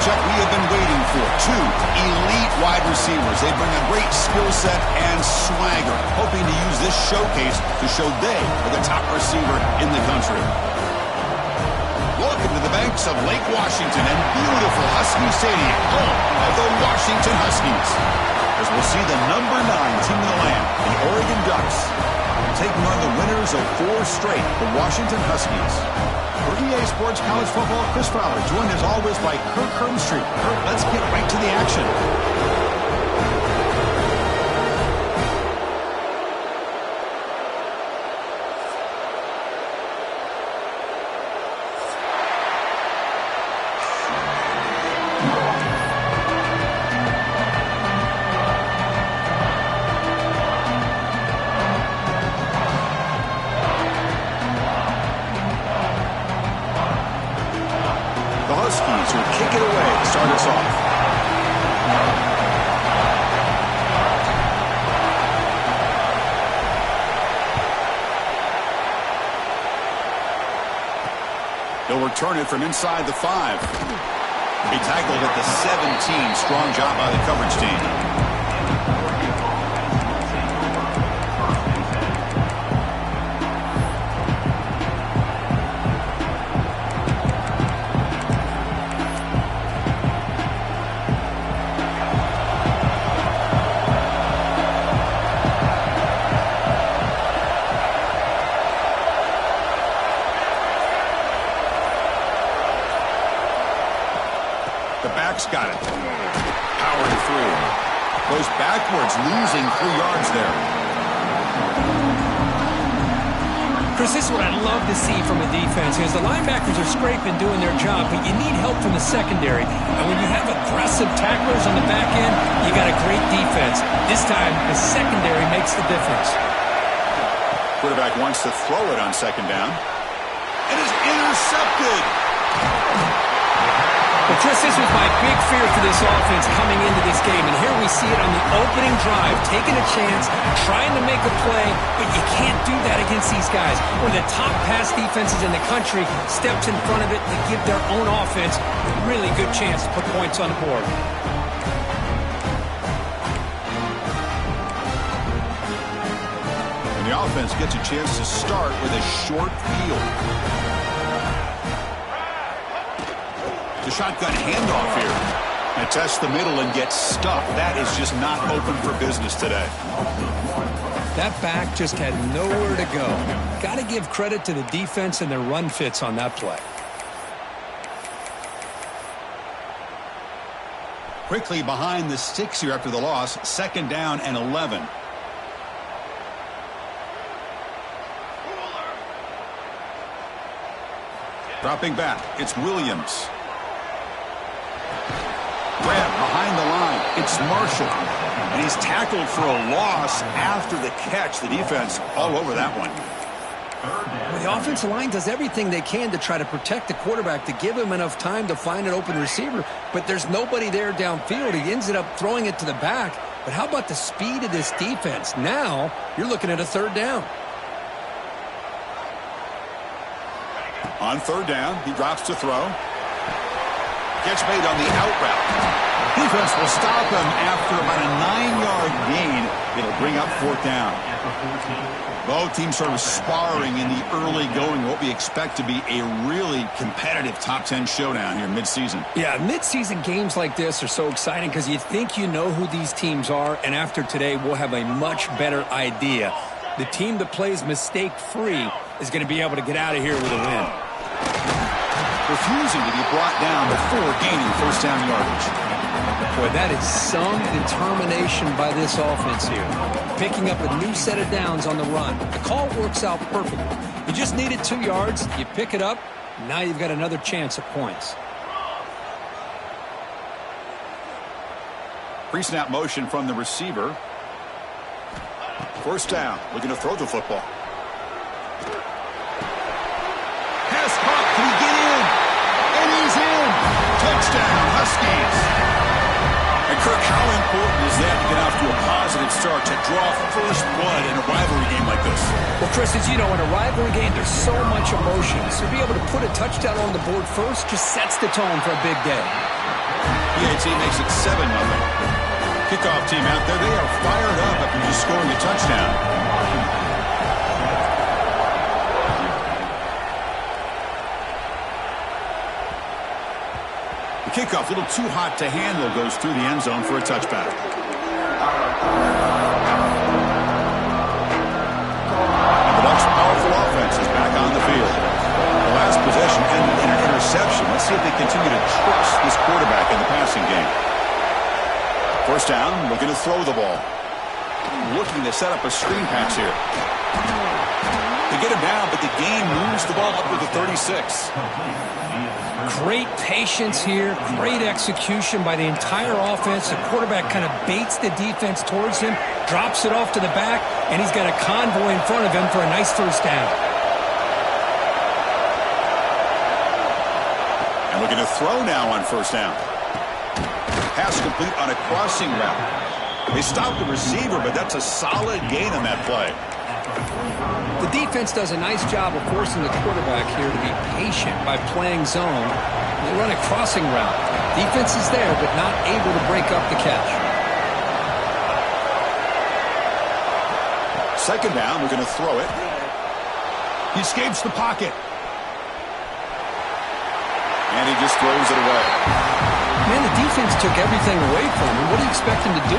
matchup we have been waiting for. Two elite wide receivers. They bring a great skill set and swagger, hoping to use this showcase to show they are the top receiver in the country. Welcome to the banks of Lake Washington and beautiful Husky Stadium, home of the Washington Huskies. As we'll see the number 9 team in the land, the Oregon Ducks, taking on the winners of 4 straight, the Washington Huskies. For EA Sports College Football, Chris Fowler, joined as always by Kirk Hermstreet. Kirk, let's get right to the action. Huskies will kick it away to start us off. They'll return it from inside the 5. He tackled at the 17. Strong job by the coverage team. Got it. Powering through. Goes backwards, losing 3 yards there. Chris, this is what I love to see from a defense, because the linebackers are scraping, doing their job, but you need help from the secondary. And when you have aggressive tacklers on the back end, you got a great defense. This time, the secondary makes the difference. Quarterback wants to throw it on 2nd down. It is intercepted. Well, Chris, this was my big fear for this offense coming into this game. And here we see it on the opening drive, taking a chance, trying to make a play, but you can't do that against these guys. One of the top pass defenses in the country steps in front of it to give their own offense a really good chance to put points on the board. And the offense gets a chance to start with a short field. The shotgun handoff here. And tests the middle and gets stuck. That is just not open for business today. That back just had nowhere to go. Got to give credit to the defense and their run fits on that play. Quickly behind the sticks here after the loss. 2nd down and 11. Dropping back. It's Williams. Grab behind the line. It's Marshall. And he's tackled for a loss after the catch. The defense all over that one. Well, the offensive line does everything they can to try to protect the quarterback, to give him enough time to find an open receiver. But there's nobody there downfield. He ends up throwing it to the back. But how about the speed of this defense? Now you're looking at a 3rd down. On 3rd down, he drops to throw. Catch made on the out route. Defense will stop him after about a 9-yard gain. It'll bring up 4th down. Both teams sort of sparring in the early going, what we expect to be a really competitive top 10 showdown here mid-season. Yeah, mid-season games like this are so exciting because you think you know who these teams are, and after today we'll have a much better idea. The team that plays mistake-free is going to be able to get out of here with a win. Refusing to be brought down before gaining 1st down yardage. Boy, that is some determination by this offense here. Picking up a new set of downs on the run. The call works out perfectly. You just needed 2 yards. You pick it up. Now you've got another chance at points. Pre-snap motion from the receiver. 1st down. Looking to throw the football. Pass caught. Can he get in? And he's in. Touchdown, Huskies. And Kirk, how important is that to get off to a positive start, to draw first blood in a rivalry game like this? Well, Chris, as you know, in a rivalry game, there's so much emotion. So to be able to put a touchdown on the board first just sets the tone for a big day. PAT makes it 7-0. Kickoff team out there, they are fired up after just scoring a touchdown. The kickoff, a little too hot to handle, goes through the end zone for a touchback. And the Ducks' powerful offense is back on the field. The last possession ended in an interception. Let's see if they continue to trust this quarterback in the passing game. First down, looking to throw the ball. Looking to set up a screen pass here. They get him down, but the game moves the ball up to the 36. Great patience here, great execution by the entire offense. The quarterback kind of baits the defense towards him, drops it off to the back, and he's got a convoy in front of him for a nice first down. And looking to throw now on first down. Pass complete on a crossing route. They stopped the receiver, but that's a solid gain on that play. The defense does a nice job of forcing the quarterback here to be patient by playing zone. They run a crossing route. Defense is there, but not able to break up the catch. Second down, we're going to throw it. He escapes the pocket. And he just throws it away. Man, the defense took everything away from him. What do you expect him to do?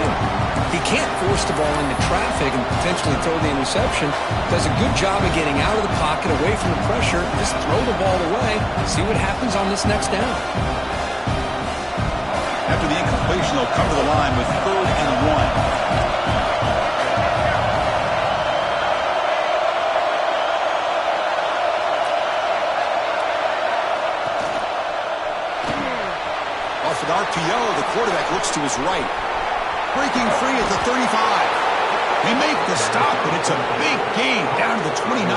He can't force the ball into traffic and potentially throw the interception. Does a good job of getting out of the pocket, away from the pressure. Just throw the ball away. See what happens on this next down. After the incompletion, they'll come to the line with 3rd and 1. With RPO, the quarterback looks to his right. Breaking free at the 35. They make the stop, but it's a big gain down to the 29.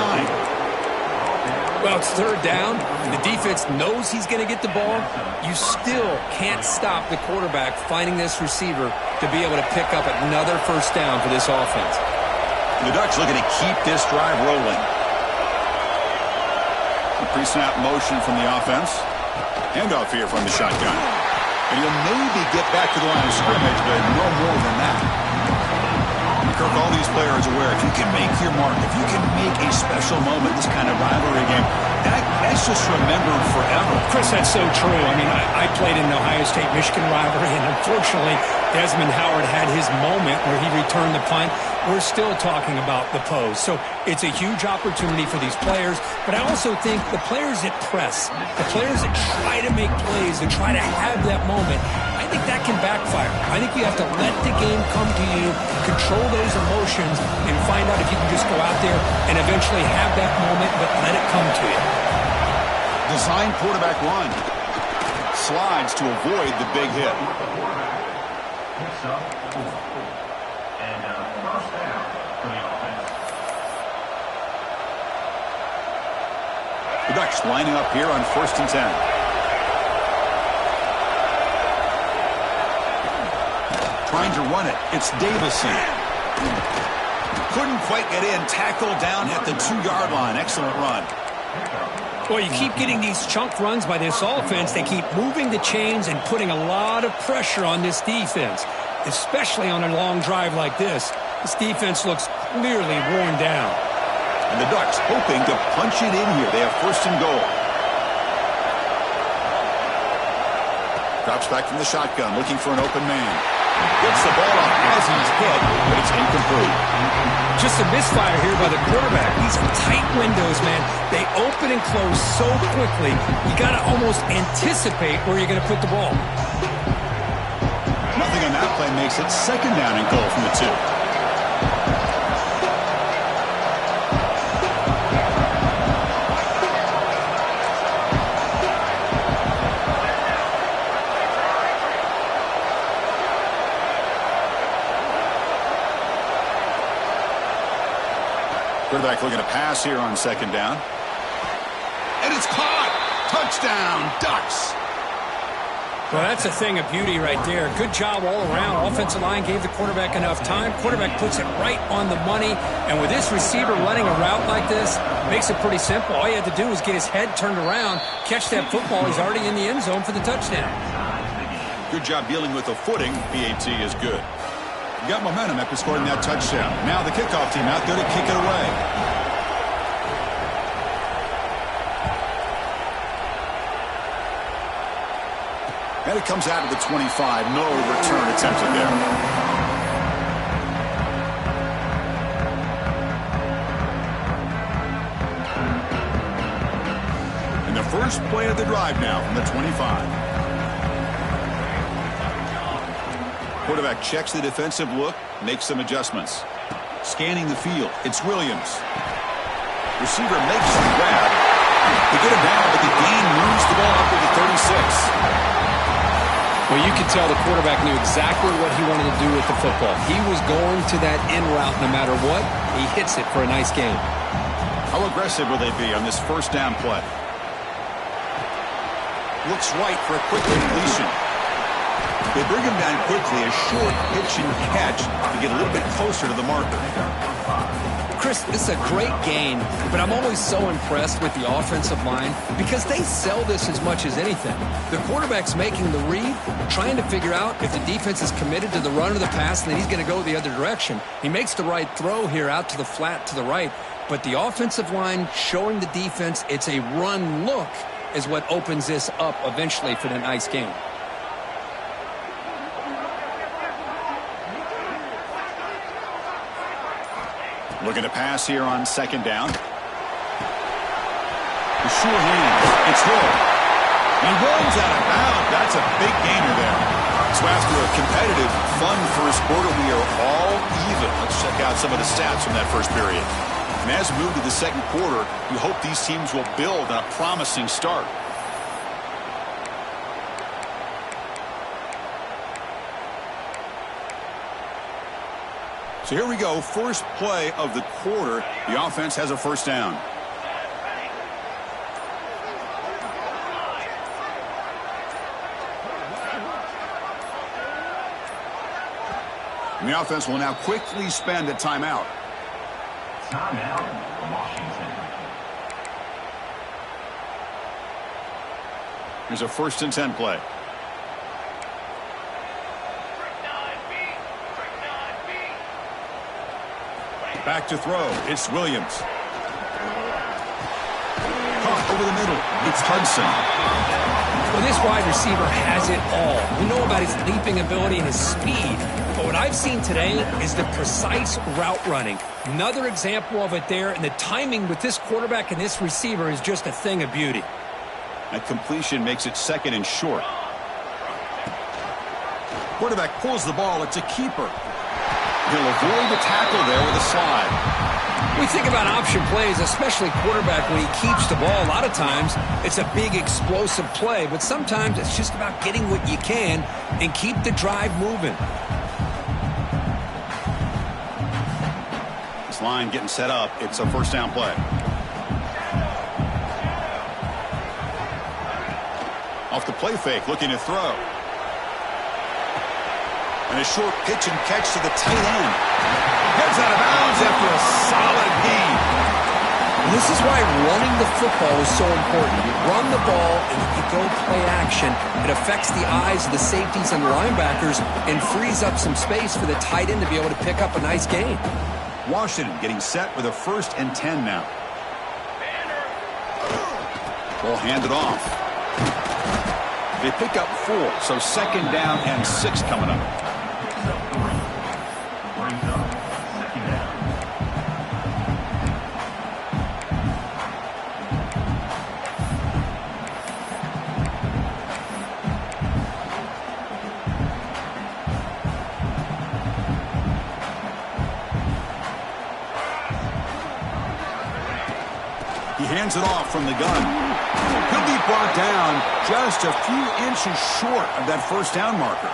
Well, it's 3rd down. The defense knows he's going to get the ball. You still can't stop the quarterback finding this receiver to be able to pick up another first down for this offense. The Ducks looking to keep this drive rolling. The pre-snap motion from the offense. Handoff here from the shotgun. And he'll maybe get back to the line of scrimmage, but no more than that. Kirk, all these players are aware, if you can make your mark, if you can make a special moment, this kind of rivalry game, that's just remembered forever. Chris, that's so true. I mean, I played in the Ohio State-Michigan rivalry, and unfortunately, Desmond Howard had his moment where he returned the punt. We're still talking about the pose. So it's a huge opportunity for these players, but I also think the players that press, the players that try to make plays, that try to have that moment, I think that can backfire. I think you have to let the game come to you, control those emotions, and find out if you can just go out there and eventually have that moment, but let it come to you. Design quarterback run. Slides to avoid the big hit. The Ducks lining up here on 1st and 10. Trying to run it. It's Davison. Couldn't quite get in. Tackled down at the 2-yard line. Excellent run. Well, you keep getting these chunk runs by this offense. They keep moving the chains and putting a lot of pressure on this defense, especially on a long drive like this. This defense looks clearly worn down. And the Ducks hoping to punch it in here. They have 1st and goal. Drops back from the shotgun, looking for an open man. Gets the ball off as he's hit, but it's incomplete. Just a misfire here by the quarterback. These tight windows, man, they open and close so quickly, you got to almost anticipate where you're going to put the ball. Nothing on that play makes it 2nd down and goal from the 2. Quarterback looking to pass here on 2nd down. And it's caught! Touchdown, Ducks! Well, that's a thing of beauty right there. Good job all around. Offensive line gave the quarterback enough time. Quarterback puts it right on the money. And with this receiver running a route like this, makes it pretty simple. All you have to do is get his head turned around, catch that football. He's already in the end zone for the touchdown. Good job dealing with the footing. PAT is good. You got momentum after scoring that touchdown. Now the kickoff team out there to kick it away. And it comes out of the 25. No return attempted there. First play of the drive now from the 25. Quarterback checks the defensive look, makes some adjustments. Scanning the field, it's Williams. Receiver makes the grab. They get him down, but the gain moves the ball up to the 36. Well, you could tell the quarterback knew exactly what he wanted to do with the football. He was going to that in route no matter what. He hits it for a nice gain. How aggressive will they be on this first down play? Looks right for a quick completion. They bring him down quickly, a short pitch and catch to get a little bit closer to the marker. Chris, this is a great gain, but I'm always so impressed with the offensive line because they sell this as much as anything. The quarterback's making the read, trying to figure out if the defense is committed to the run or the pass, and then he's going to go the other direction. He makes the right throw here out to the flat to the right, but the offensive line showing the defense it's a run look is what opens this up eventually for the nice game. Looking to pass here on second down. The sure hand. It's Hill. He runs out of bounds. That's a big gainer there. So after a competitive, fun first quarter, we are all even. Let's check out some of the stats from that first period. And as we move to the second quarter, you hope these teams will build on a promising start. So here we go, first play of the quarter. The offense has a first down. And the offense will now quickly spend a timeout. Timeout, Washington. Here's a 1st and 10 play. Back to throw. It's Williams. Caught over the middle. It's Hudson. Well, this wide receiver has it all. We know about his leaping ability and his speed. But what I've seen today is the precise route running. Another example of it there. And the timing with this quarterback and this receiver is just a thing of beauty. That completion makes it 2nd and short. Quarterback pulls the ball. It's a keeper. He'll avoid the tackle there with a slide. We think about option plays, especially quarterback, when he keeps the ball. A lot of times, it's a big explosive play, but sometimes it's just about getting what you can and keep the drive moving. This line getting set up. It's a first down play. Off the play fake, looking to throw. And a short pitch and catch to the tight end. Heads out of bounds after a solid gain. And this is why running the football is so important. You run the ball and you go play action. It affects the eyes of the safeties and the linebackers and frees up some space for the tight end to be able to pick up a nice gain. Washington getting set with a 1st and 10 now. Ball handed off. They pick up 4, so 2nd down and 6 coming up. He hands it off from the gun. He'll be brought down just a few inches short of that first down marker.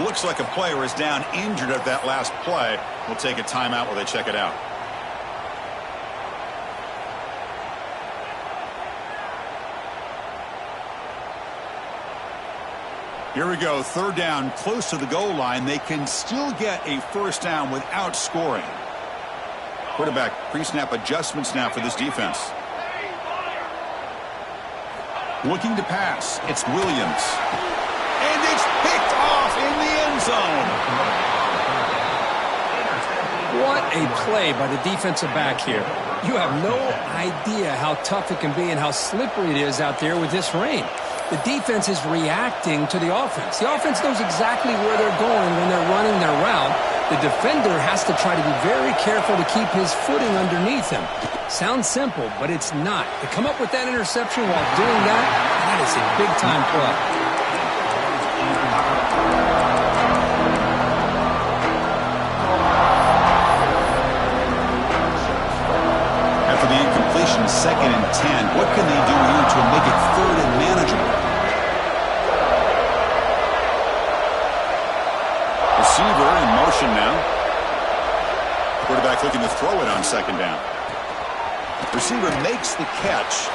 Looks like a player is down injured at that last play. We'll take a timeout while they check it out. Here we go, 3rd down, close to the goal line. They can still get a first down without scoring. Quarterback pre-snap adjustments now for this defense. Looking to pass. It's Williams. And it's picked off in the end zone. What a play by the defensive back here. You have no idea how tough it can be and how slippery it is out there with this rain. The defense is reacting to the offense. The offense knows exactly where they're going when they're running their route. The defender has to try to be very careful to keep his footing underneath him. Sounds simple, but it's not. To come up with that interception while doing that, that is a big-time play. After the incompletion, 2nd and 10, what can they do here to make it 3rd and manageable? Receiver in motion now. Quarterback looking to throw it on 2nd down. Receiver makes the catch.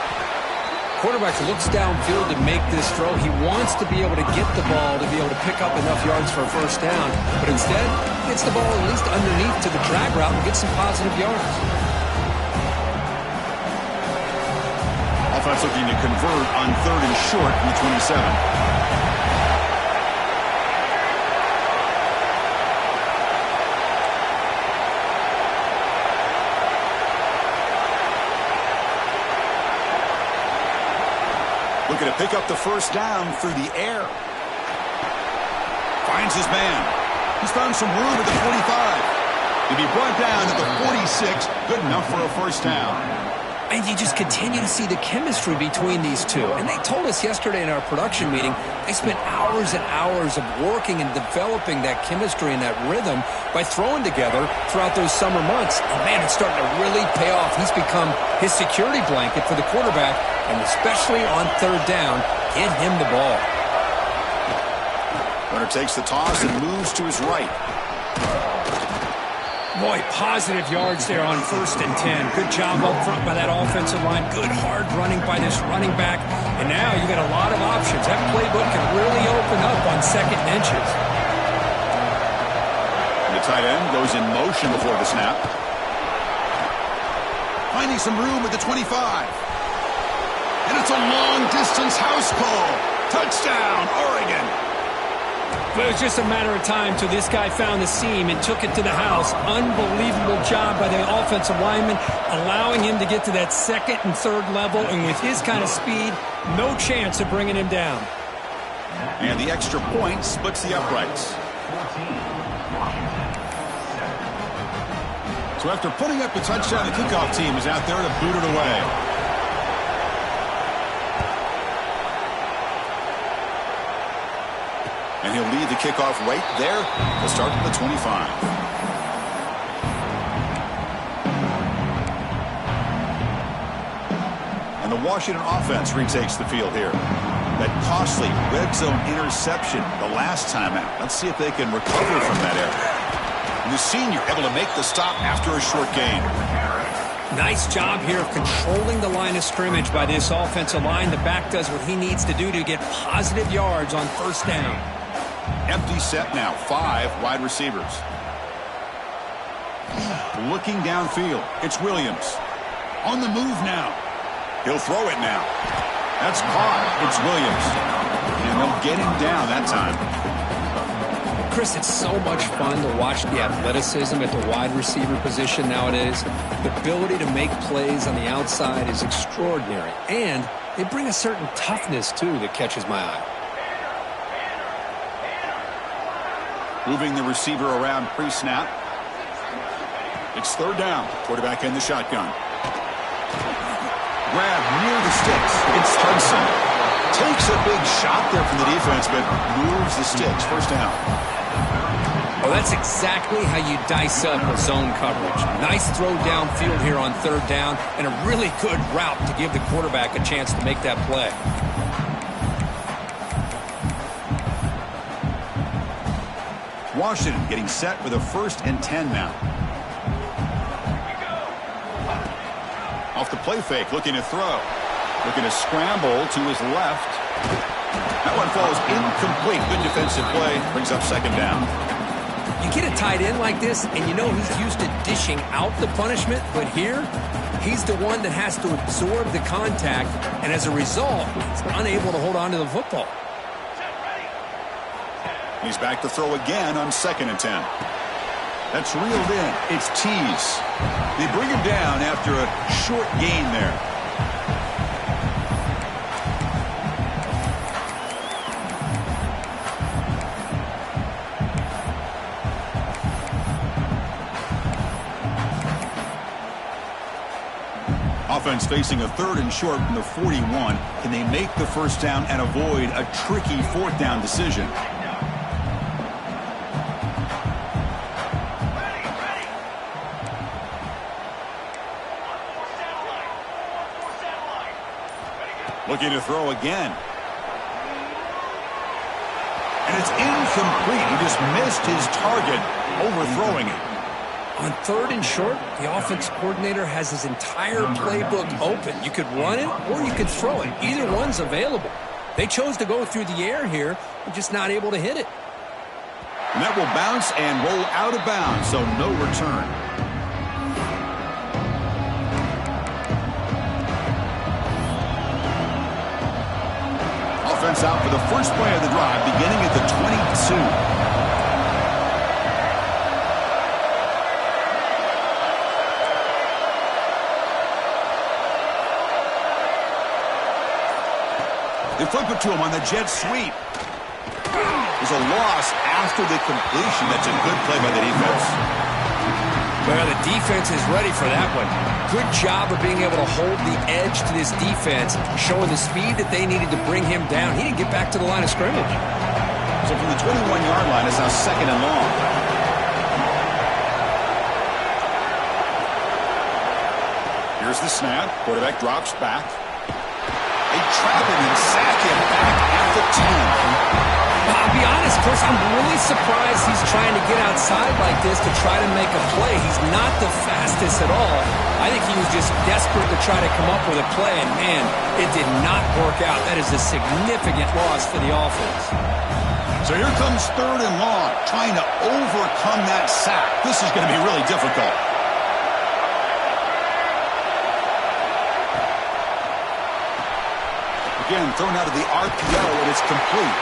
Quarterback looks downfield to make this throw. He wants to be able to get the ball to be able to pick up enough yards for a 1st down. But instead, he gets the ball at least underneath to the drag route and gets some positive yards. Offense looking to convert on 3rd and short from the 27. Looking to pick up the 1st down through the air. Finds his man. He's found some room at the 45. To be brought down at the 46. Good enough for a 1st down. And you just continue to see the chemistry between these two. And they told us yesterday in our production meeting, they spent hours and hours of working and developing that chemistry and that rhythm by throwing together throughout those summer months. And man, it's starting to really pay off. He's become his security blanket for the quarterback, and especially on 3rd down, get him the ball. Runner takes the toss and moves to his right. Boy, positive yards there on 1st and 10. Good job up front by that offensive line. Good hard running by this running back. And now you got a lot of options. That playbook can really open up on 2nd and inches. And the tight end goes in motion before the snap. Finding some room at the 25. And it's a long-distance house call. Touchdown, Oregon. But it was just a matter of time till this guy found the seam and took it to the house. Unbelievable job by the offensive lineman, allowing him to get to that 2nd and 3rd level. And with his kind of speed, no chance of bringing him down. And the extra point splits the uprights. So after putting up a touchdown, the kickoff team is out there to boot it away. And he'll lead the kickoff right there to start at the 25. And the Washington offense retakes the field here. That costly red zone interception the last time out. Let's see if they can recover from that error. And the senior able to make the stop after a short gain. Nice job here of controlling the line of scrimmage by this offensive line. The back does what he needs to do to get positive yards on 1st down. Empty set now, 5 wide receivers. Looking downfield, it's Williams. On the move now. He'll throw it now. That's caught. It's Williams. And they'll get him down that time. Chris, it's so much fun to watch the athleticism at the wide receiver position nowadays. The ability to make plays on the outside is extraordinary. And they bring a certain toughness, too, that catches my eye. Moving the receiver around pre-snap. It's 3rd down. Quarterback in the shotgun. Grab near the sticks. It's Hudson. Takes a big shot there from the defense, but moves the sticks. 1st down. Well, that's exactly how you dice up a zone coverage. Nice throw downfield here on 3rd down, and a really good route to give the quarterback a chance to make that play. Washington getting set with a 1st and 10 now. Off the play fake, looking to throw. Looking to scramble to his left. That one falls incomplete. Good defensive play. Brings up 2nd down. You get a tight end like this, and you know he's used to dishing out the punishment, but here, he's the one that has to absorb the contact, and as a result, he's unable to hold on to the football. He's back to throw again on 2nd and 10. That's reeled in. It's Tease. They bring him down after a short gain there. Offense facing a 3rd and short from the 41. Can they make the first down and avoid a tricky 4th down decision? Looking to throw again. And it's incomplete. He just missed his target, overthrowing it. On 3rd and short, the offense coordinator has his entire playbook open. You could run it or you could throw it. Either one's available. They chose to go through the air here, and just not able to hit it. And that will bounce and roll out of bounds, so no return. Offense out for the first play of the drive, beginning at the 22. They flip it to him on the jet sweep. There's a loss after the completion. That's a good play by the defense. Well, the defense is ready for that one. Good job of being able to hold the edge to this defense, showing the speed that they needed to bring him down. He didn't get back to the line of scrimmage. So from the 21-yard line, it's now 2nd and long. Here's the snap. Quarterback drops back. They trap him and sack him back at the 10. I'll be honest, Chris, I'm really surprised he's trying to get outside like this to try to make a play. He's not the fastest at all. I think he was just desperate to try to come up with a play, and man, it did not work out. That is a significant loss for the offense. So here comes 3rd and long, trying to overcome that sack. This is going to be really difficult. Again, thrown out of the RPO, and it's complete.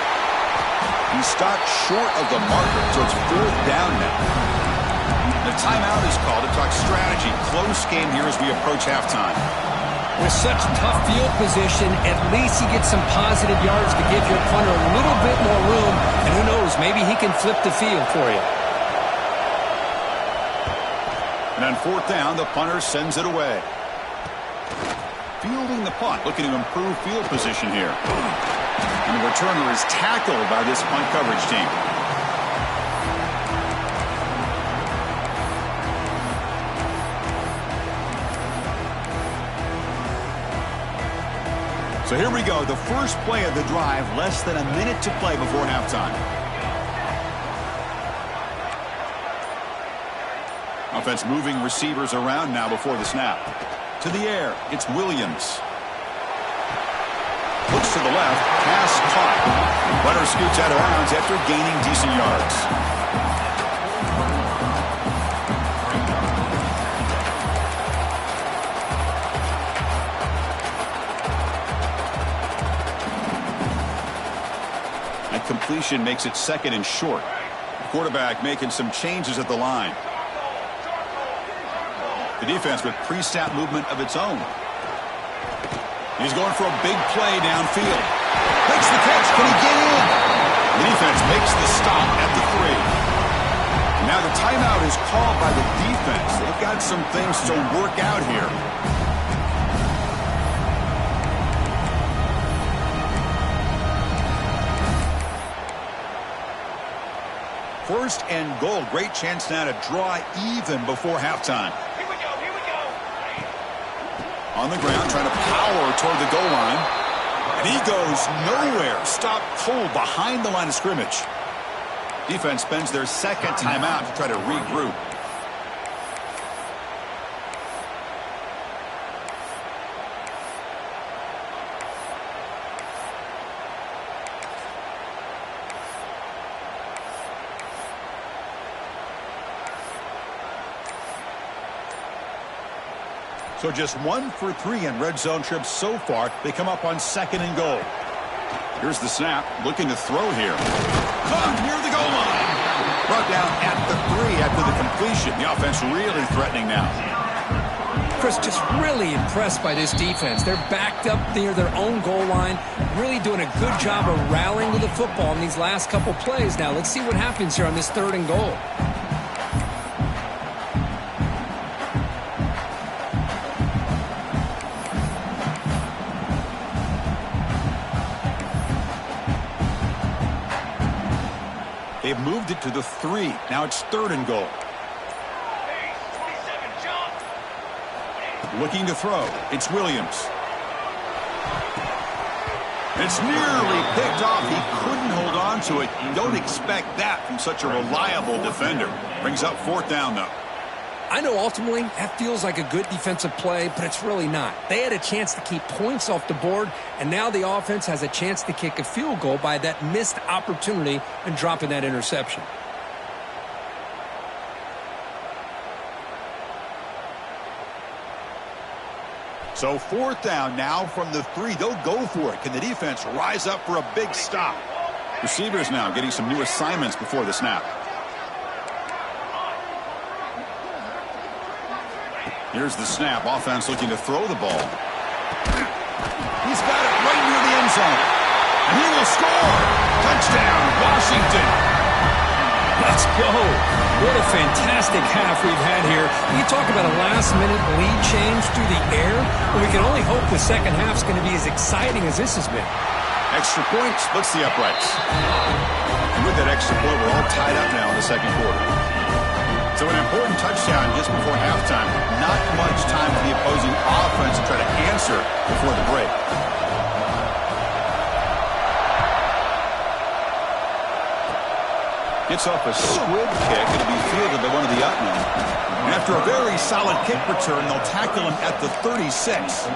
He stopped short of the marker, so it's 4th down now. The timeout is called to talk strategy. Close game here as we approach halftime. With such tough field position, at least you get some positive yards to give your punter a little bit more room, and who knows, maybe he can flip the field for you. And on 4th down, the punter sends it away. Fielding the punt, looking to improve field position here. And the returner is tackled by this punt coverage team. So here we go, the first play of the drive, less than a minute to play before halftime. Offense moving receivers around now before the snap. To the air, it's Williams. Looks to the left, pass caught. Runner scoots out of bounds after gaining decent yards. That completion makes it 2nd and short. Quarterback making some changes at the line. The defense with pre-snap movement of its own. He's going for a big play downfield. Makes the catch. Can he get in? The defense makes the stop at the 3. Now the timeout is called by the defense. They've got some things to work out here. First and goal. Great chance now to draw even before halftime. On the ground, trying to power toward the goal line. And he goes nowhere. Stopped cold behind the line of scrimmage. Defense spends their 2nd timeout to try to regroup. So just 1 for 3 in red zone trips so far. They come up on 2nd and goal. Here's the snap, looking to throw here. Near the goal line. Brought down at the 3 after the completion. The offense really threatening now. Chris, just really impressed by this defense. They're backed up near their own goal line, really doing a good job of rallying to the football in these last couple plays. Now, let's see what happens here on this 3rd and goal. They've moved it to the 3. Now it's 3rd and goal. Looking to throw. It's Williams. It's nearly picked off. He couldn't hold on to it. You don't expect that from such a reliable defender. Brings up 4th down, though. I know ultimately that feels like a good defensive play, but it's really not. They had a chance to keep points off the board, and now the offense has a chance to kick a field goal by that missed opportunity and dropping that interception. So 4th down now from the 3. They'll go for it. Can the defense rise up for a big stop? Receivers now getting some new assignments before the snap. Here's the snap. Offense looking to throw the ball. He's got it right near the end zone. And he will score. Touchdown, Washington. Let's go. What a fantastic half we've had here. You talk about a last-minute lead change through the air, and we can only hope the second half's going to be as exciting as this has been. Extra point splits the uprights. And with that extra point, we're all tied up now in the second quarter. So an important touchdown just before halftime. Not much time for the opposing offense to try to answer before the break. Gets off a squib kick. It'll be fielded by one of the Utmen. And after a very solid kick return, they'll tackle him at the 36.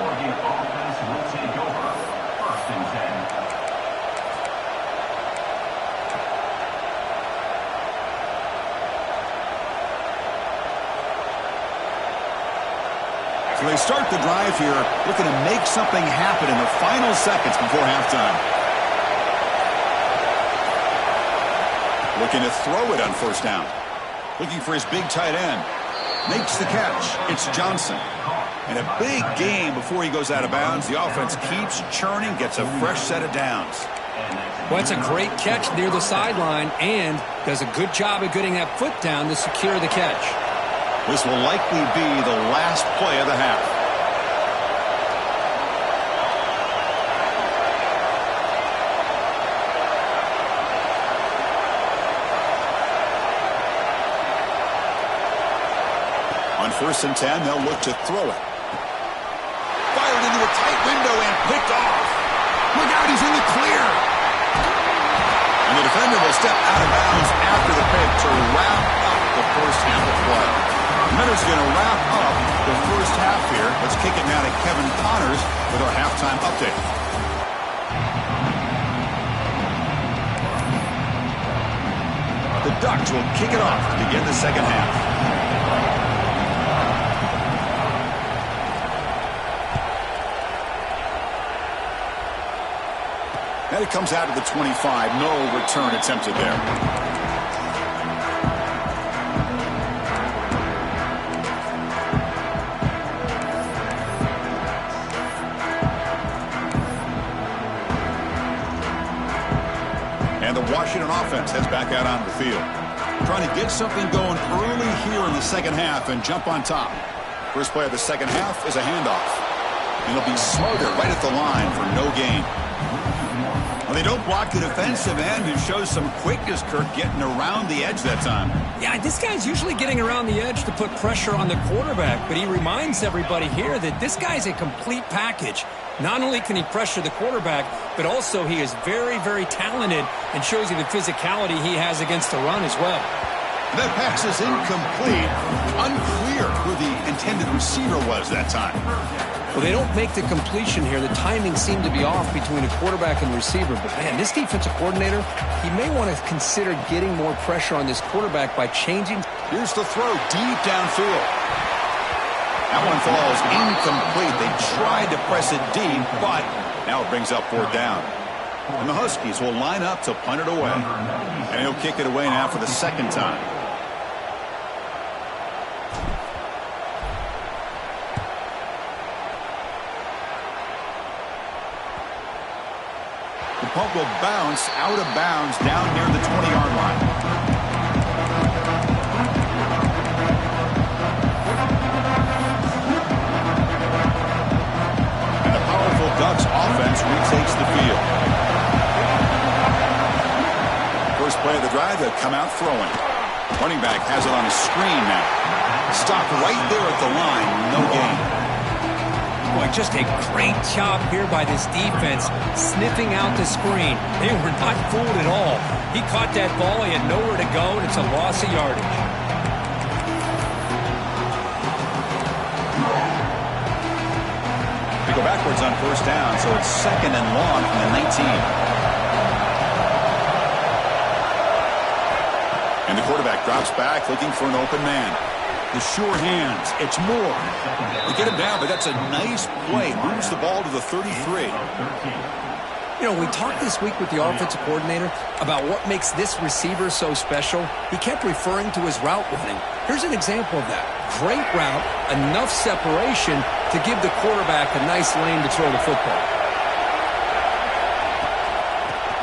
So they start the drive here, looking to make something happen in the final seconds before halftime. Looking to throw it on 1st down. Looking for his big tight end. Makes the catch. It's Johnson. And a big game before he goes out of bounds. The offense keeps churning, gets a fresh set of downs. Well, it's a great catch near the sideline and does a good job of getting that foot down to secure the catch. This will likely be the last play of the half. On 1st and 10, they'll look to throw it. Fired into a tight window and picked off. Look out, he's in the clear. And the defender will step out of bounds after the pick to wrap up the first half of play. Miners going to wrap up the first half here. Let's kick it now to Kevin Connors with our halftime update. The Ducks will kick it off to begin the second half. And it comes out to the 25. No return attempted there. And the Washington offense heads back out onto the field. Trying to get something going early here in the second half and jump on top. First play of the second half is a handoff. And it'll be smothered right at the line for no gain. Well, they don't block the defensive end, who shows some quickness, Kirk, getting around the edge that time. Yeah, this guy's usually getting around the edge to put pressure on the quarterback, but he reminds everybody here that this guy's a complete package. Not only can he pressure the quarterback, but also he is very, very talented and shows you the physicality he has against the run as well. That pass is incomplete. Unclear who the intended receiver was that time. Well, they don't make the completion here. The timing seemed to be off between the quarterback and the receiver. But, man, this defensive coordinator, he may want to consider getting more pressure on this quarterback by changing. Here's the throw deep downfield. That one falls incomplete. They tried to press it deep, but now it brings up 4th down. And the Huskies will line up to punt it away. And he'll kick it away now for the second time. The punt will bounce out of bounds down near the 20-yard line. And the powerful Ducks offense retakes the field. First play of the drive, they'll come out throwing. Running back has it on a screen now. Stopped right there at the line, no gain. Boy, just a great job here by this defense, sniffing out the screen. They were not fooled at all. He caught that ball, he had nowhere to go, and it's a loss of yardage. They go backwards on first down, so it's second and long from the 19. And the quarterback drops back, looking for an open man. The sure hands. It's Moore. They get him down, but that's a nice play. Moves the ball to the 33. You know, we talked this week with the offensive coordinator about what makes this receiver so special. He kept referring to his route running. Here's an example of that. Great route, enough separation to give the quarterback a nice lane to throw the football.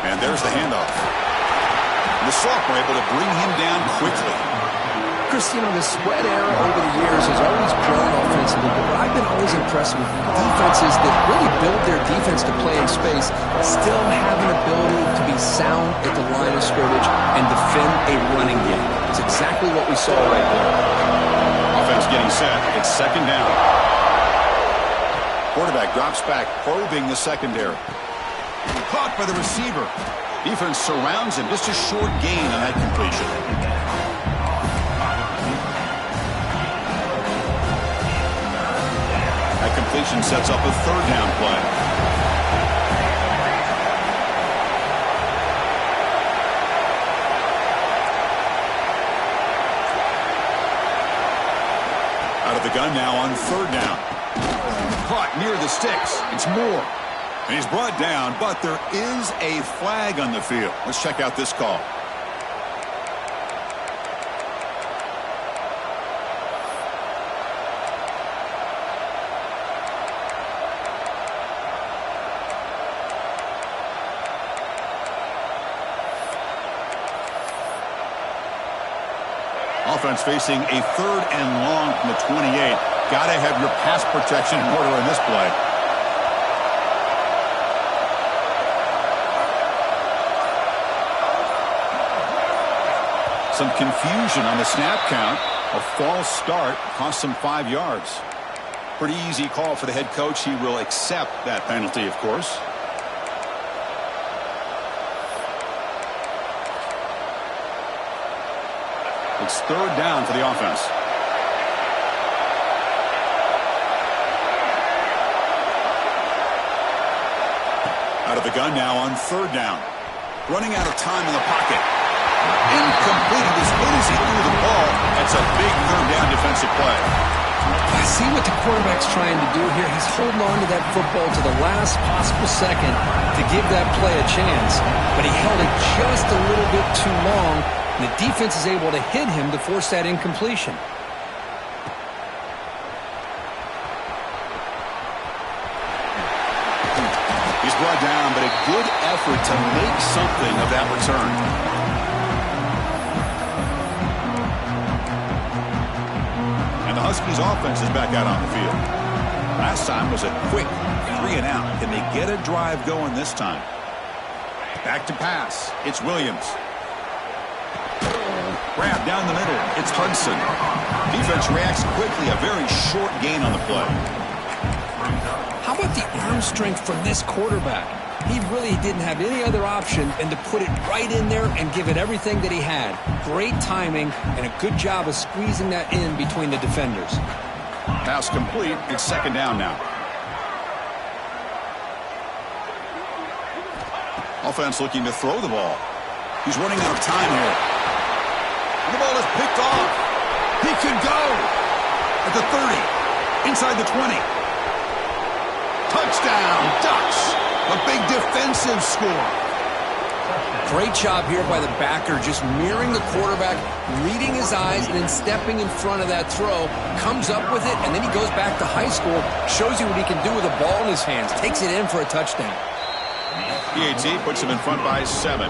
And there's the handoff. And the sophomore able to bring him down quickly. Chris, you know, the spread era over the years has always grown offensively, but I've been always impressed with defenses that really build their defense to play in space, still have an ability to be sound at the line of scrimmage and defend a running game. It's exactly what we saw right there. Offense getting set. It's second down. Quarterback drops back, probing the secondary. Caught by the receiver. Defense surrounds him. Just a short gain on that completion. That completion sets up a third down play. Out of the gun now on third down. Caught near the sticks. It's Moore. And he's brought down, but there is a flag on the field. Let's check out this call. Offense facing a third and long from the 28. Got to have your pass protection in order in this play. Some confusion on the snap count. A false start cost him 5 yards. Pretty easy call for the head coach. He will accept that penalty, of course. It's third down for the offense. Out of the gun now on third down. Running out of time in the pocket. Incomplete. He was hit as he threw the ball. That's a big third down defensive play. I see what the quarterback's trying to do here. He's holding on to that football to the last possible second to give that play a chance. But he held it just a little bit too long. And the defense is able to hit him to force that incompletion. He's brought down, but a good effort to make something of that return. And the Huskies offense is back out on the field. Last time was a quick 3 and out. Can they get a drive going this time? Back to pass. It's Williams. Grab down the middle. It's Hudson. Defense reacts quickly. A very short gain on the play. How about the arm strength from this quarterback? He really didn't have any other option than to put it right in there and give it everything that he had. Great timing and a good job of squeezing that in between the defenders. Pass complete. It's second down now. Offense looking to throw the ball. He's running out of time here. And the ball is picked off. He could go at the 30, inside the 20. Touchdown, Ducks. A big defensive score. Great job here by the backer, just mirroring the quarterback, reading his eyes, and then stepping in front of that throw, comes up with it, and then he goes back to high school, shows you what he can do with a ball in his hands, takes it in for a touchdown. PAT puts him in front by 7.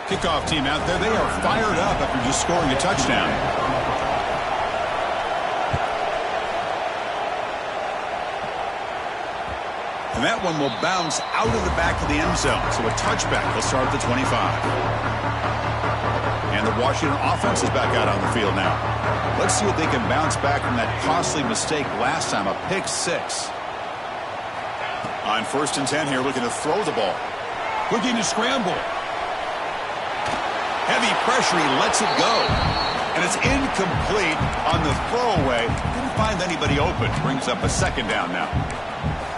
Kickoff team out there, they are fired up after just scoring a touchdown. And that one will bounce out of the back of the end zone. So a touchback will start at the 25. And the Washington offense is back out on the field now. Let's see if they can bounce back from that costly mistake last time, a pick 6. On 1st and 10 here, looking to throw the ball. Looking to scramble. Heavy pressure, he lets it go. And it's incomplete on the throwaway. Didn't find anybody open. Brings up a 2nd down now.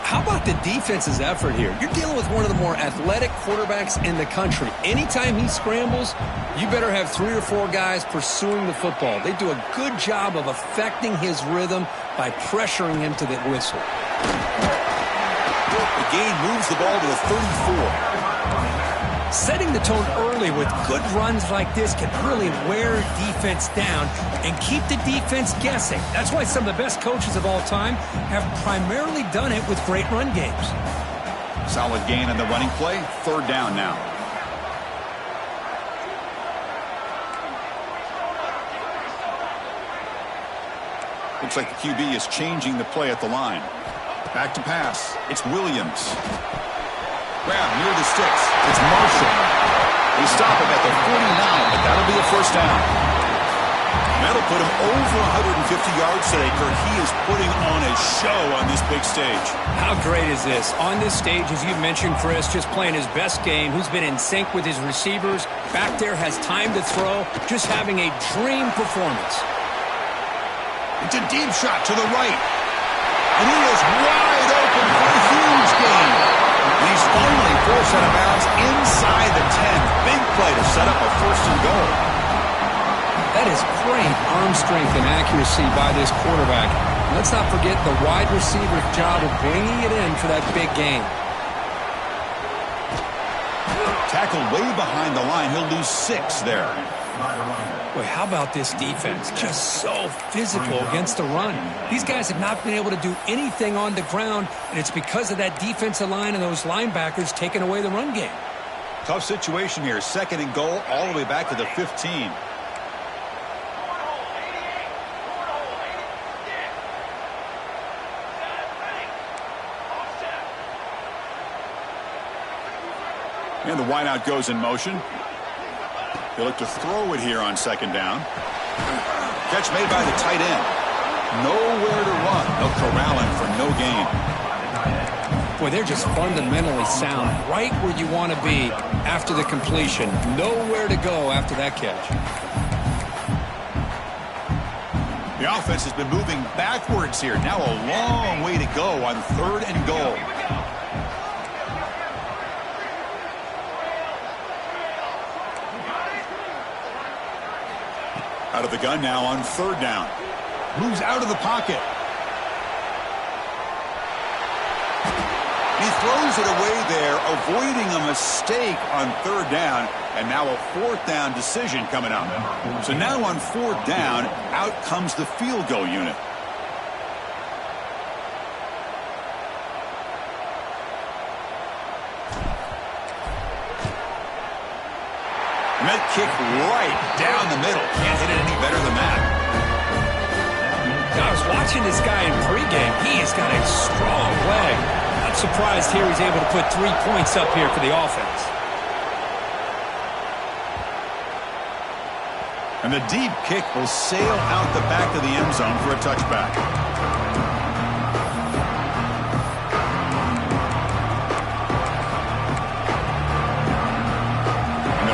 How about the defense's effort here? You're dealing with one of the more athletic quarterbacks in the country. Anytime he scrambles, you better have 3 or 4 guys pursuing the football. They do a good job of affecting his rhythm by pressuring him to the whistle. The gain moves the ball to the 34. Setting the tone early with good runs like this can really wear defense down and keep the defense guessing. That's why some of the best coaches of all time have primarily done it with great run games. Solid gain on the running play. 3rd down now. Looks like the QB is changing the play at the line. Back to pass. It's Williams. Grab near the sticks. It's Marshall. They stop him at the 49, but that'll be a 1st down. That'll put him over 150 yards today, Kirk. He is putting on a show on this big stage. How great is this? On this stage, as you mentioned, Chris, just playing his best game. Who's been in sync with his receivers. Back there, has time to throw. Just having a dream performance. It's a deep shot to the right. And he is wide open for a huge gain. And he's finally forced out of bounds inside the 10. Big play to set up a 1st and goal. That is great arm strength and accuracy by this quarterback. Let's not forget the wide receiver's job of bringing it in for that big gain. Tackled way behind the line. He'll lose 6 there. Boy, how about this defense? Just so physical against the run. These guys have not been able to do anything on the ground, and it's because of that defensive line and those linebackers taking away the run game. Tough situation here. 2nd and goal all the way back to the 15. And the wideout goes in motion. They look to throw it here on 2nd down. Catch made by the tight end. Nowhere to run. They'll corral him for no gain. Boy, they're just fundamentally sound. Right where you want to be after the completion. Nowhere to go after that catch. The offense has been moving backwards here. Now a long way to go on 3rd and goal. Out of the gun now on 3rd down. Moves out of the pocket. He throws it away there, avoiding a mistake on 3rd down. And now a 4th down decision coming up. So now on 4th down, out comes the field goal unit. And that kick right down the middle. Can't hit it any better than that. I was watching this guy in pregame. He has got a strong leg. Not surprised here he's able to put 3 points up here for the offense. And the deep kick will sail out the back of the end zone for a touchback.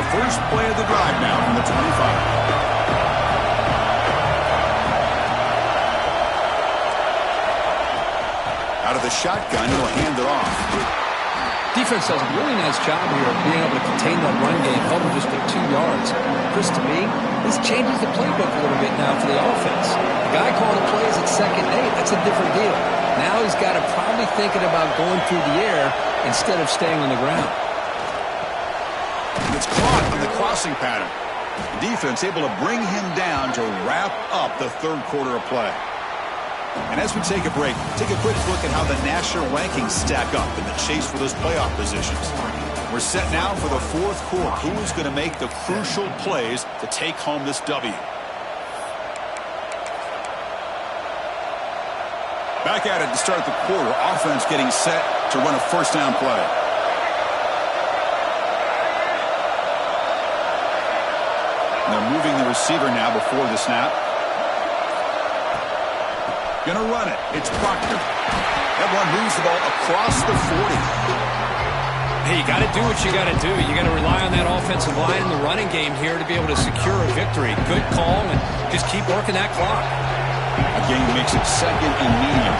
First play of the drive now from the 25. Out of the shotgun, he'll hand it off. Defense does a really nice job here of being able to contain that run game, held them just to 2 yards. Chris, to me, this changes the playbook a little bit now for the offense. The guy calling plays at 2nd and 8, that's a different deal. Now he's got to probably thinking about going through the air instead of staying on the ground. It's caught on the crossing pattern. The defense able to bring him down to wrap up the 3rd quarter of play. And as we take a break, take a quick look at how the national rankings stack up in the chase for those playoff positions. We're set now for the 4th quarter. Who's going to make the crucial plays to take home this W? Back at it to start the quarter. Offense getting set to run a 1st down play. And they're moving the receiver now before the snap. Going to run it. It's Proctor. That one moves the ball across the 40. Hey, you got to do what you got to do. You got to rely on that offensive line in the running game here to be able to secure a victory. Good call, and just keep working that clock. Again, makes it 2nd and medium.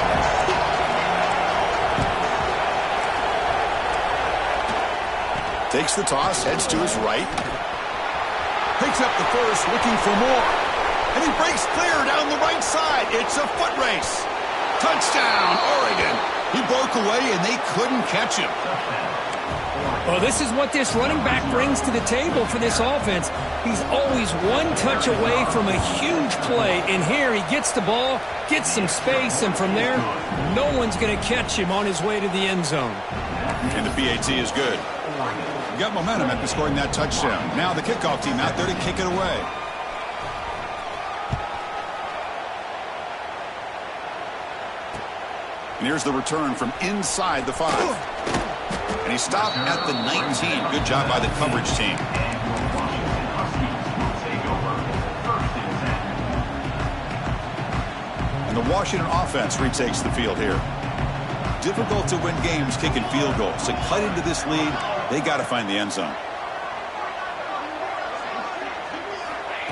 Takes the toss, heads to his right. Picks up the first, looking for more. And he breaks clear down the right side. It's a foot race. Touchdown, Oregon. He broke away, and they couldn't catch him. Well, this is what this running back brings to the table for this offense. He's always one touch away from a huge play. And here he gets the ball, gets some space, and from there, no one's going to catch him on his way to the end zone. And the PAT is good. We got momentum after scoring that touchdown. Now the kickoff team out there to kick it away. And here's the return from inside the 5. And he stopped at the 19. Good job by the coverage team. And the Washington offense retakes the field here. Difficult to win games kicking field goals. To cut into this lead, they got to find the end zone.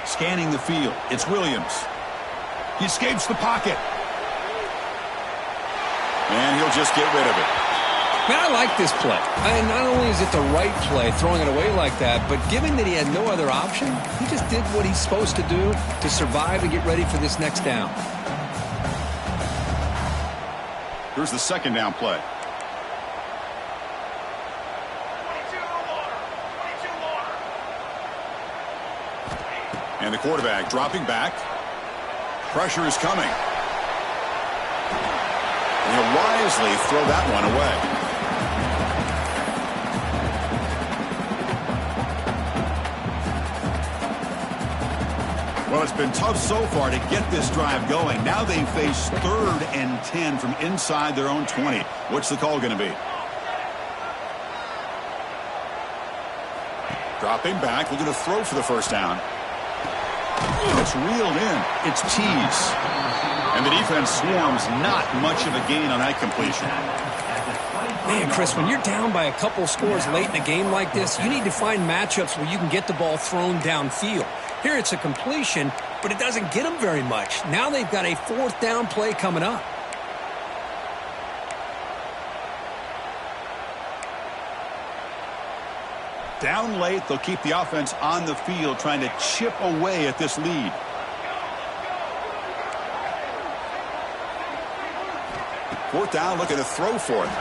Scanning the field, it's Williams. He escapes the pocket. And he'll just get rid of it. Man, I like this play. And not only is it the right play, throwing it away like that, but given that he had no other option, he just did what he's supposed to do to survive and get ready for this next down. Here's the 2nd down play. And the quarterback dropping back. Pressure is coming. And he'll wisely throw that one away. Well, it's been tough so far to get this drive going. Now they face 3rd and 10 from inside their own 20. What's the call going to be? Dropping back, looking to throw for the 1st down. It's reeled in. It's Tease. And the defense swarms, not much of a gain on that completion. Man, Chris, when you're down by a couple scores late in a game like this, you need to find matchups where you can get the ball thrown downfield. Here it's a completion, but it doesn't get them very much. Now they've got a 4th down play coming up. Down late, they'll keep the offense on the field, trying to chip away at this lead. Fourth down, looking to throw for it.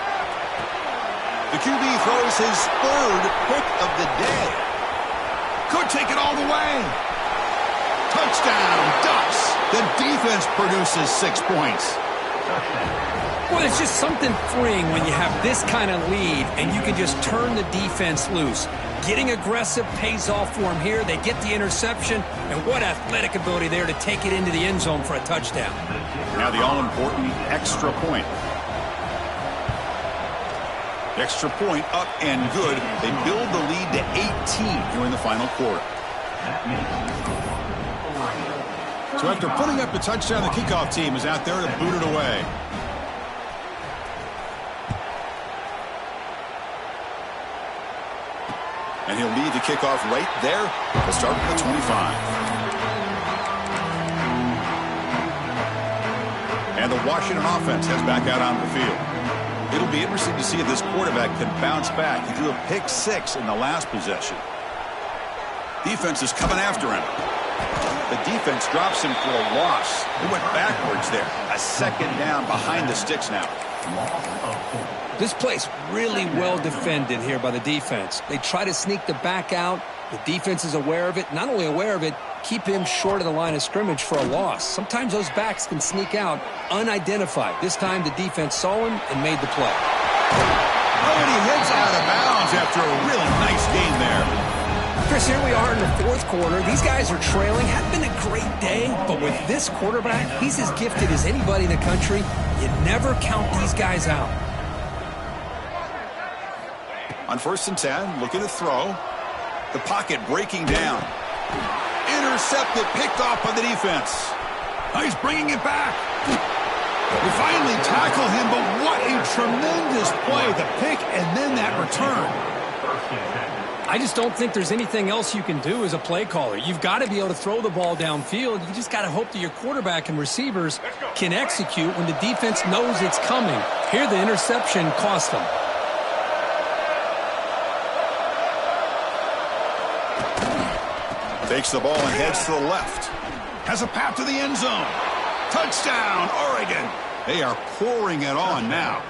The QB throws his 3rd pick of the day. Could take it all the way. Touchdown, Ducks. The defense produces 6 points. Well, it's just something freeing when you have this kind of lead and you can just turn the defense loose. Getting aggressive pays off for them here. They get the interception, and what athletic ability there to take it into the end zone for a touchdown. Now the all-important extra point. Extra point up and good. They build the lead to 18 here in the final quarter. So after putting up the touchdown, the kickoff team is out there to boot it away. And he'll lead the kickoff right there. He'll start with the 25. And the Washington offense heads back out on the field. It'll be interesting to see if this quarterback can bounce back. He threw a pick 6 in the last possession. Defense is coming after him. The defense drops him for a loss. It went backwards there. A second down behind the sticks now. This play's really well defended here by the defense. They try to sneak the back out. The defense is aware of it. Not only aware of it, keep him short of the line of scrimmage for a loss. Sometimes those backs can sneak out unidentified. This time the defense saw him and made the play. Oh, and he heads out of bounds after a really nice gain there. Chris, here we are in the fourth quarter. These guys are trailing. Hadn't been a great day, but with this quarterback, he's as gifted as anybody in the country. You never count these guys out. On 1st and 10, looking to throw. The pocket breaking down. Intercepted, picked off by the defense. He's bringing it back. They finally tackle him, but what a tremendous play. The pick and then that return. I just don't think there's anything else you can do as a play caller. You've got to be able to throw the ball downfield. You just got to hope that your quarterback and receivers can execute when the defense knows it's coming. Here, the interception cost them. Takes the ball and heads to the left. Has a path to the end zone. Touchdown, Oregon. They are pouring it on now.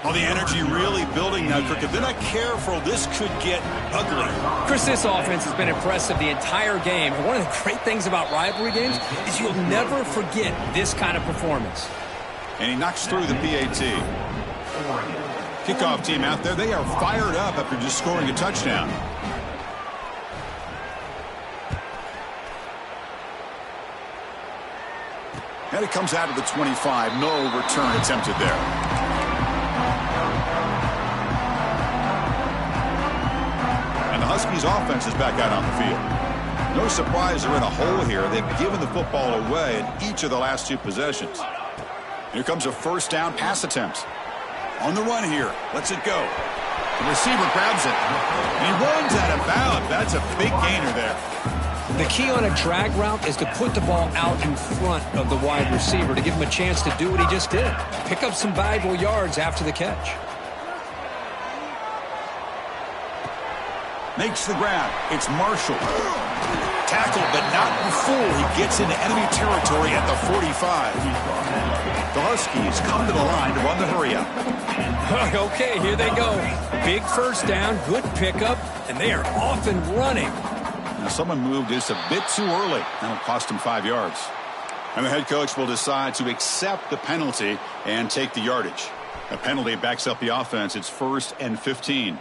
Oh, the energy really building now, Kirk. If they're not careful, this could get ugly. Chris, this offense has been impressive the entire game. And one of the great things about rivalry games is you'll never forget this kind of performance. And he knocks through the PAT. Kickoff team out there, they are fired up after just scoring a touchdown. And it comes out of the 25. No return attempted there. Huskies offense is back out on the field. No surprise they're in a hole here. They've given the football away in each of the last 2 possessions. Here comes a 1st down pass attempt. On the run here. Lets it go. The receiver grabs it. And he runs out of bounds. That's a big gainer there. The key on a drag route is to put the ball out in front of the wide receiver to give him a chance to do what he just did. Pick up some valuable yards after the catch. Makes the grab. It's Marshall. Tackled, but not before he gets into enemy territory at the 45. The Huskies come to the line to run the hurry-up. Okay, here they go. Big 1st down, good pickup, and they are off and running. Now, someone moved this a bit too early. That'll cost him 5 yards. And the head coach will decide to accept the penalty and take the yardage. The penalty backs up the offense. It's 1st and 15.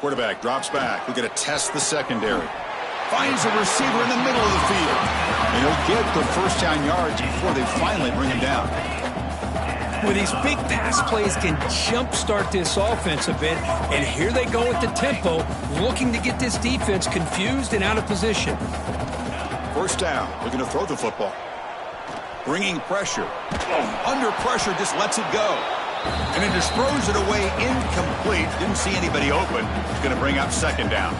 Quarterback drops back. We're going to test the secondary. Finds a receiver in the middle of the field. And he'll get the 1st down yards before they finally bring him down. Well, these big pass plays can jumpstart this offense a bit. And here they go with the tempo, looking to get this defense confused and out of position. 1st down. Looking to throw the football. Bringing pressure. Under pressure, just lets it go. And it just throws it away incomplete. Didn't see anybody open. It's going to bring up 2nd down.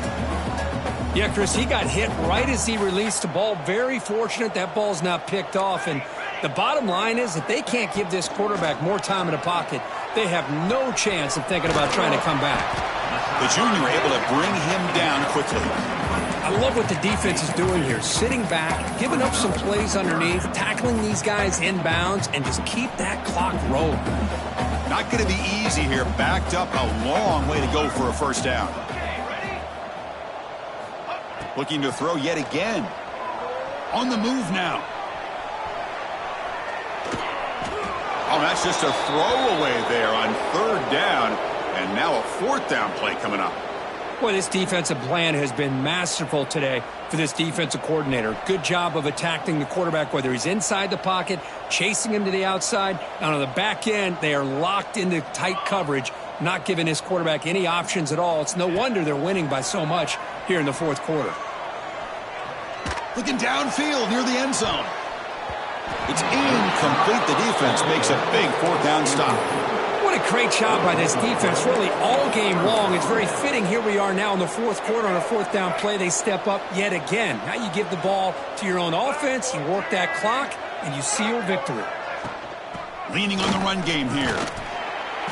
Yeah, Chris, he got hit right as he released the ball. Very fortunate that ball's not picked off. And the bottom line is that they can't give this quarterback more time in the pocket. They have no chance of thinking about trying to come back. The junior able to bring him down quickly. I love what the defense is doing here. Sitting back, giving up some plays underneath, tackling these guys inbounds, and just keep that clock rolling. Not going to be easy here. Backed up a long way to go for a 1st down. Looking to throw yet again. On the move now. Oh, that's just a throwaway there on 3rd down. And now a 4th down play coming up. Boy, this defensive plan has been masterful today for this defensive coordinator. Good job of attacking the quarterback, whether he's inside the pocket, chasing him to the outside. And on the back end, they are locked into tight coverage, not giving this quarterback any options at all. It's no wonder they're winning by so much here in the 4th quarter. Looking downfield near the end zone. It's incomplete. The defense makes a big 4th down stop. What a great job by this defense, really all game long. It's very fitting. Here we are now in the 4th quarter on a 4th down play. They step up yet again. Now you give the ball to your own offense, you work that clock, and you seal victory. Leaning on the run game here.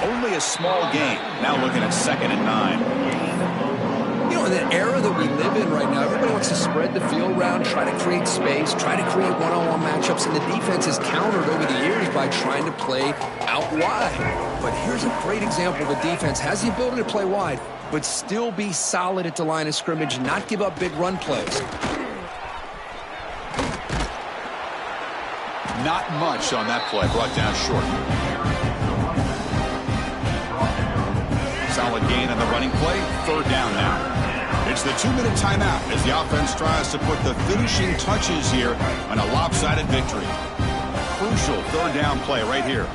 Only a small gain. Now looking at 2nd and 9. You know, in the era that we live in right now, everybody wants to spread the field around, try to create space, try to create one-on-one matchups, and the defense has countered over the years by trying to play out wide. But here's a great example of a defense has the ability to play wide, but still be solid at the line of scrimmage, not give up big run plays. Not much on that play, brought down short. Solid gain on the running play, 3rd down now. It's the 2-minute timeout as the offense tries to put the finishing touches here on a lopsided victory. Crucial 3rd down play right here.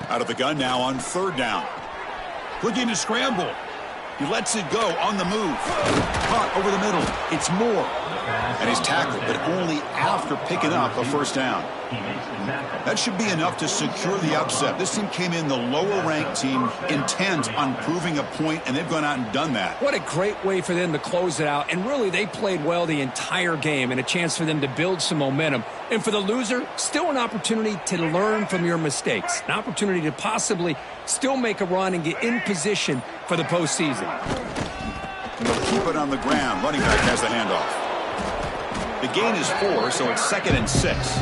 Out of the gun now on 3rd down. Looking to scramble. He lets it go on the move. Caught over the middle. It's Moore. And he's tackled, but only after picking up a 1st down. That should be enough to secure the upset. This team came in the lower-ranked team intent on proving a point, and they've gone out and done that. What a great way for them to close it out. And really, they played well the entire game and a chance for them to build some momentum. And for the loser, still an opportunity to learn from your mistakes. An opportunity to possibly still make a run and get in position for the postseason. And they'll keep it on the ground. Running back has the handoff. The gain is 4, so it's 2nd and 6.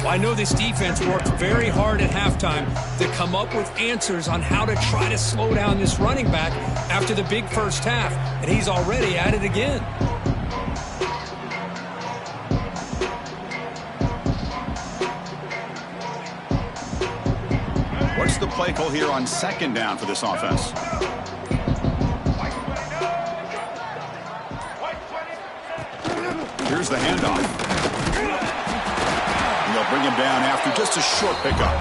Well, I know this defense worked very hard at halftime to come up with answers on how to try to slow down this running back after the big first half, and he's already at it again. What's the play call here on 2nd down for this offense? Here's the handoff. And they'll bring him down after just a short pickup.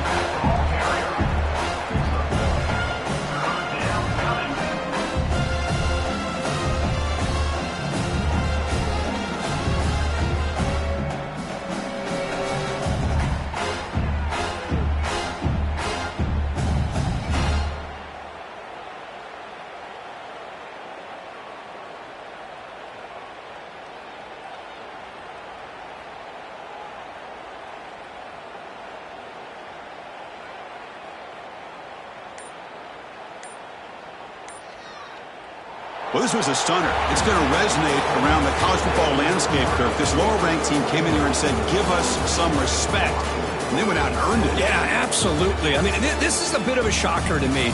Well, this was a stunner. It's going to resonate around the college football landscape, Kirk. This lower-ranked team came in here and said, give us some respect. And they went out and earned it. Yeah, absolutely. I mean, this is a bit of a shocker to me.